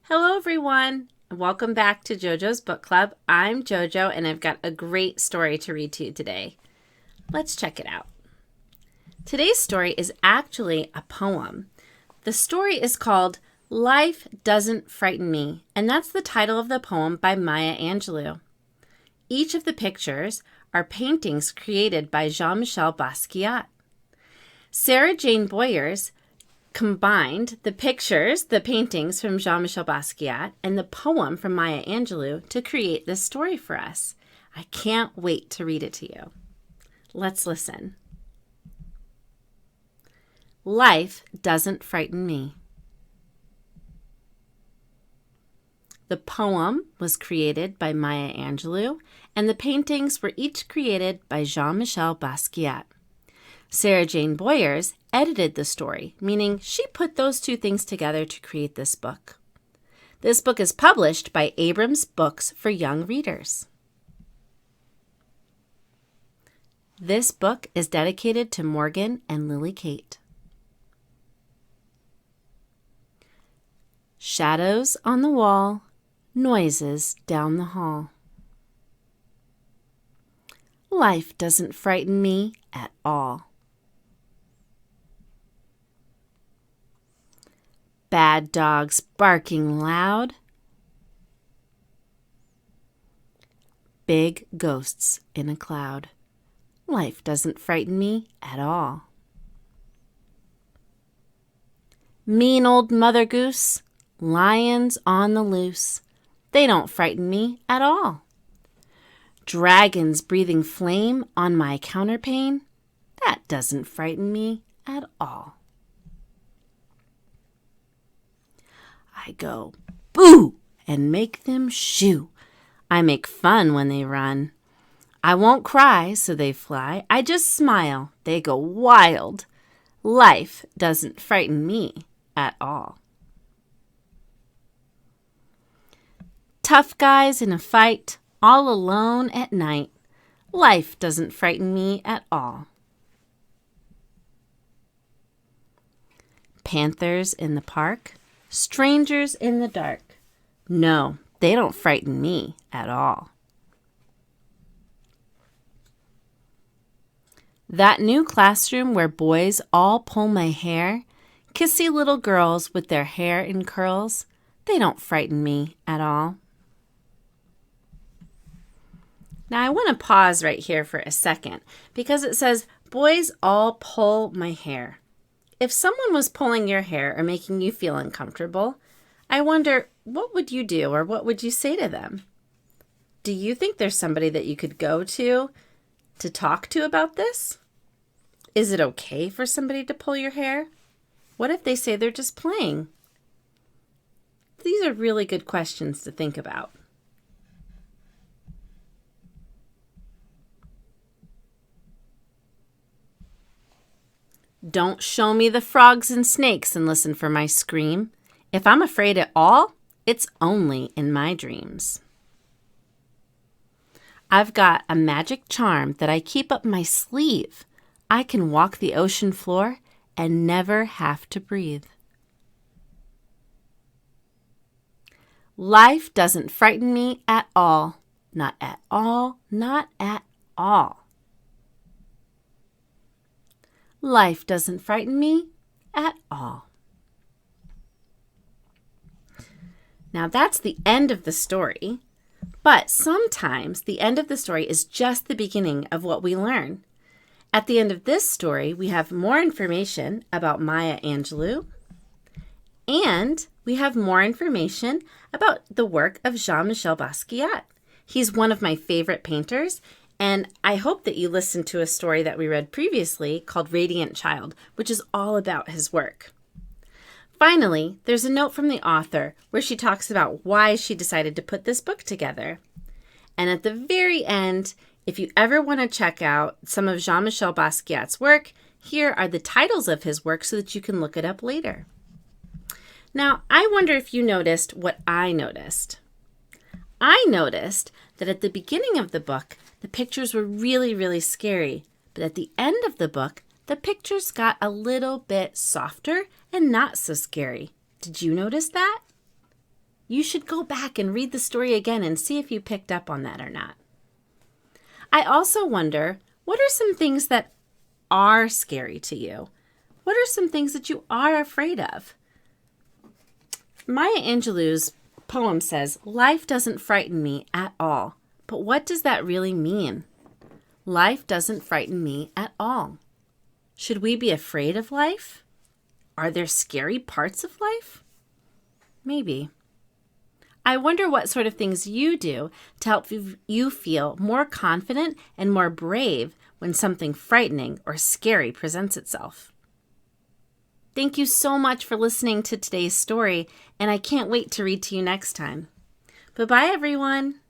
Hello, everyone. Welcome back to JoJo's Book Club. I'm JoJo, and I've got a great story to read to you today. Let's check it out. Today's story is actually a poem. The story is called Life Doesn't Frighten Me, and that's the title of the poem by Maya Angelou. Each of the pictures are paintings created by Jean-Michel Basquiat. Sarah Jane Boyers combined the paintings from Jean-Michel Basquiat, and the poem from Maya Angelou to create this story for us. I can't wait to read it to you. Let's listen. Life Doesn't Frighten Me. The poem was created by Maya Angelou, and the paintings were each created by Jean-Michel Basquiat. Sarah Jane Boyers edited the story, meaning she put those two things together to create this book. This book is published by Abrams Books for Young Readers. This book is dedicated to Morgan and Lily Kate. Shadows on the wall, noises down the hall. Life doesn't frighten me at all. Bad dogs barking loud. Big ghosts in a cloud. Life doesn't frighten me at all. Mean old Mother Goose, lions on the loose. They don't frighten me at all. Dragons breathing flame on my counterpane. That doesn't frighten me at all. I go boo and make them shoo. I make fun when they run. I won't cry, so they fly. I just smile. They go wild. Life doesn't frighten me at all. Tough guys in a fight, all alone at night. Life doesn't frighten me at all. Panthers in the park. Strangers in the dark. No, they don't frighten me at all. That new classroom where boys all pull my hair, kissy little girls with their hair in curls, they don't frighten me at all. Now I want to pause right here for a second because it says, boys all pull my hair. If someone was pulling your hair or making you feel uncomfortable, I wonder, what would you do or what would you say to them? Do you think there's somebody that you could go to talk to about this? Is it okay for somebody to pull your hair? What if they say they're just playing? These are really good questions to think about. Don't show me the frogs and snakes and listen for my scream. If I'm afraid at all, it's only in my dreams. I've got a magic charm that I keep up my sleeve. I can walk the ocean floor and never have to breathe. Life doesn't frighten me at all. Not at all, not at all. Life doesn't frighten me at all. Now that's the end of the story, but sometimes the end of the story is just the beginning of what we learn. At the end of this story, we have more information about Maya Angelou, and we have more information about the work of Jean-Michel Basquiat. He's one of my favorite painters, and I hope that you listened to a story that we read previously called Radiant Child, which is all about his work. Finally, there's a note from the author where she talks about why she decided to put this book together. And at the very end, if you ever want to check out some of Jean-Michel Basquiat's work, here are the titles of his work so that you can look it up later. Now, I wonder if you noticed what I noticed. I noticed that at the beginning of the book, the pictures were really, really scary. But at the end of the book, the pictures got a little bit softer and not so scary. Did you notice that? You should go back and read the story again and see if you picked up on that or not. I also wonder, what are some things that are scary to you? What are some things that you are afraid of? Maya Angelou's poem says, "Life doesn't frighten me at all." But what does that really mean? Life doesn't frighten me at all. Should we be afraid of life? Are there scary parts of life? Maybe. I wonder what sort of things you do to help you feel more confident and more brave when something frightening or scary presents itself. Thank you so much for listening to today's story, and I can't wait to read to you next time. Bye-bye, everyone.